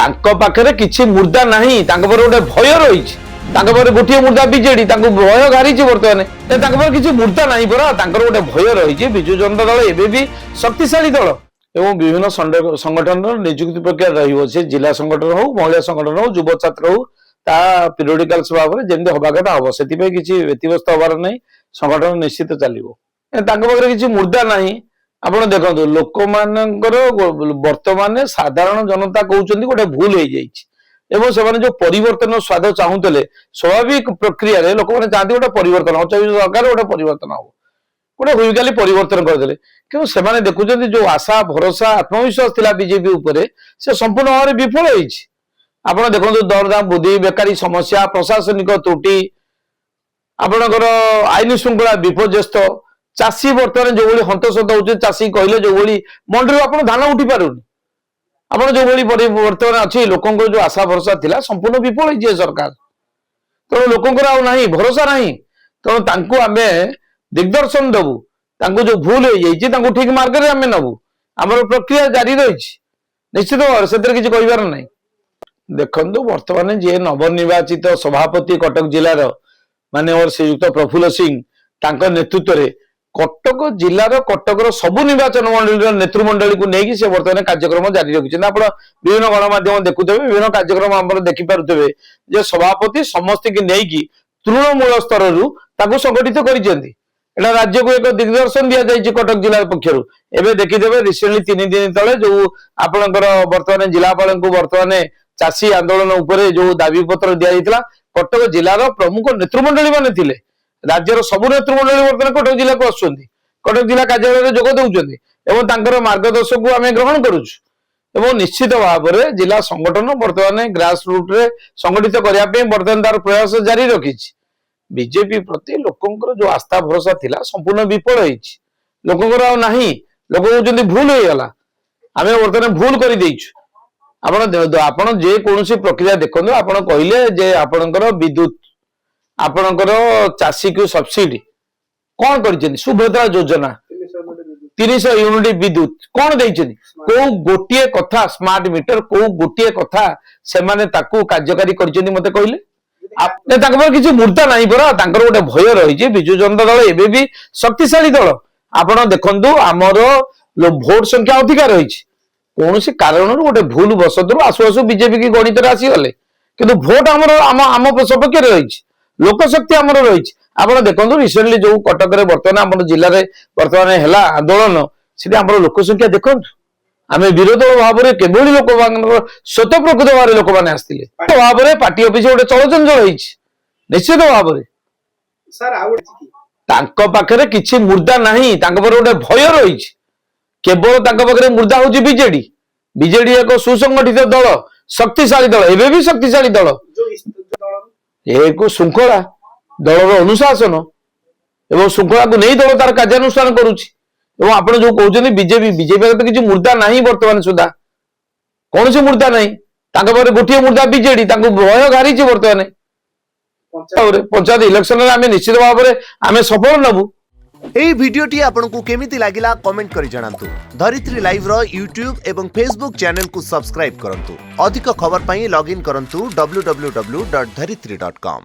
तांको पाखरे किछि मुर्दा नाही तांको पर गोटे भय रहिछि तांको पर गोटिए मुर्दा बीजेडी तांको भय घारिछि बर्तमान तांको पर किछि मुर्दा नाही परा तांकर गोटे भय रहिछि बिजु जनता दल एबे भी शक्तिशाली दल एवं विभिन्न संगठन नियुक्ति प्रक्रिया रहिबो से जिला संगठन हो महिला संगठन हो युव छात्र हो ता पीरियडिकल भाव में जेमती हवा कथा हम से किसी व्यतिव्यस्त हबार नहीं संगठन निश्चित चलो किसी मुर्दा नहीं आपड़ देखो लोक मानकर वर्तमान साधारण जनता कहते गोटे भूल हो जाए जो परिवर्तन स्वाद चाहूले स्वाभाविक प्रक्रिया लोक मैंने चाहते गोटे परिवर्तन सरकार गोटे परिवर्तन हम गोटे हुईकाली परिवर्तन करदे क्यों से देखुं जो आशा भरोसा आत्मविश्वास था बीजेपी उपर से संपूर्ण भाव में विफल होती आप देखो दरदाम वृद्धि बेकारी समस्या प्रशासनिक त्रुटि आपणकर आईन श्रृंखला विपर्यस्त चाषी बर्तमान जो भाई हंतसत होती चाषी कहले जो भाई मंडी आप धान उठी पारुनि आप जो भाई बर्तमान अच्छी लोक जो आशा भरोसा था संपूर्ण विफल हो सरकार तेणु लोकंर आ भरोसा ना तेणु आम दिग्दर्शन देवु जो भूल हो ठीक मार्ग में आम नबू आम प्रक्रिया जारी रही निश्चित भाव से किसी कहबार ना देखु बर्तमान जी नवनिर्वाचित सभापति कटक जिलार माने और श्रीयुक्त प्रफुल्ल सिंह नेतृत्व में कटक जिलार कटकर सबु निर्वाचन मंडली नेतृमंडली को लेकिन से बर्तमान कार्यक्रम जारी रखिंट आप विभिन्न गणमाध्यम देखुथे विभिन्न कार्यक्रम आप देखिपे जे सभापति समस्त की लेकिन तृणमूल स्तर संगठित कर राज्य को एक दिग्दर्शन दि जाए कटक जिला पक्षर एवं देखीदे रिसेंटली 3 दिन तले जो आपणकर बर्तमान जिलापाल को बर्तमान चाषी आंदोलन उपरे जो दाबी पत्र दिया कटक जिलार प्रमुख नेतृमंडली माने थिले राज्यर सबु नेतृमंडली बर्तमान कटक जिला को आसुच्च कटक जिला कार्यालय जोग दौरान मार्गदर्शक को आम ग्रहण करुँ निश्चित भाव में जिला संगठन बर्तमान ग्रास रूट रे संगठित करने बर्तमान तार प्रयास जारी रखी बीजेपी प्रति लोकंर जो आस्था भरोसा थिला संपूर्ण विफल होती लोकंर आ नहीं लोक कहते भूल हो गला आम बर्तमान भूल कर आपण जे कौन प्रक्रिया देखो आप कहले जे आपणकर विद्युत आपणकर चाषी को सब्सिडी कौन कर सुभद्रा योजना 300 यूनिट विद्युत कौन देइछन को गोटे कथा स्मार्ट मीटर को गोटे कथा से माने ताकू कार्यकारी करछन मते कहले आपने किसी मुर्दा नहीं परा गोटे भय रही बिजु जनता दल एबे भी शक्तिशाली दल आपण देखंतु आमर भोट संख्या अधिका रही कौन कारण गोटे भूल बसत आसु आसु बीजेपी की गणित आसीगले किंतु भोट आम सपक्ष रही लोकशक्ति आमर रही आप देखो रिसेंटली जो कटक बर्तमान आम जिले में बर्तमान है आंदोलन से आम लोकसंख्या देखु आम विरोध भाव में केवल लोक स्वतः प्रकृत भाव लोक मैंने आसते भाव में पार्टी ऑफिस गोटे चलचंचल निश्चित भाव में पाखे किसी मुर्दा नहीं गोटे भय रही केवल मुर्दा हूँ बीजेडी बीजेडी एक सुसंगठित दल शक्तिशाली दल एवं भी शक्तिशाली दल एक श्रृंखला दलर अनुशासन एवं श्रृंखला को नहीं दल तार कार्यानुष्ठान करुच्ची आप जो कहते बीजेपी बीजेपी तो किसी मुर्दा नहीं बर्तमान सुधा कौन सी मुर्दा नहीं गोटे मुर्दा बीजेडी भय घारी बर्तमान पंचायत इलेक्शन में निश्चित भाव में आम सफल नबू एई भिडियोटी आपनकु केमिति लागिला कमेंट करि जणांतु। धरित्री लाइव रो यूट्यूब एवं फेसबुक चैनल को सब्सक्राइब करंतु। अधिक खबर पई लॉगिन करंतु www.dharitri.com।